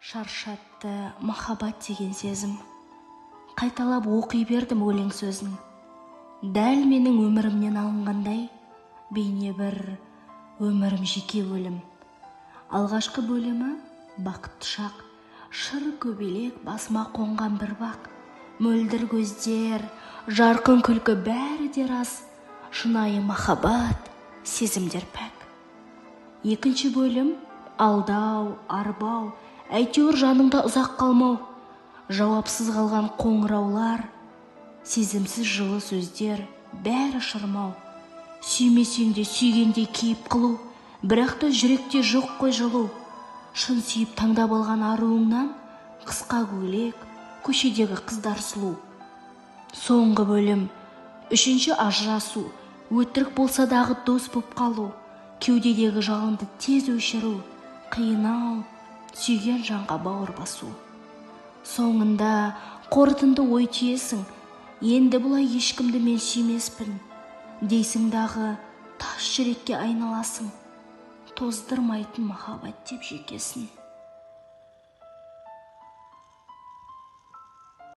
Шаршатты махаббат деген сезім. Қайталап оқи бердім өлең сөзін. Дәл менің өмірімнен алынғандай, бейне бір өмірім жеке өлім. Алғашқы бөлімі бақытты шақ, шыр көбелек басыма қонған бір бақ. Мөлдір көздер, жарқын күлкі бәрі де рас, шынайы махаббат, сезімдер пәк. Екінші бөлім алдау, арбау, әйтеуір жаныңда ұзақ қалмау. Жауапсыз қалған қоңыраулар, сезімсіз жылы сөздер, бәрі шырмау. Сүймесең де сүйгендей кейіп қылу, бірақ та жүректе жоқ қой жылу. Шын сүйіп таңдап алған аруыңнан, қысқа көйлек, көшедегі қыздар сұлу. Соңғы бөлім, үшінші ажырасу, өтірік болса дағы дос боп қалу, кеудедегі жалынды тез өшіру, қиынау, сүйген жанға бауыр басу. Соңында қорытынды ой түйесің, енді бұлай ешкімді мен сүймеспін, дейсің дағы тас жүрекке айналасың, тоздырмайтын махаббат деп жекесін.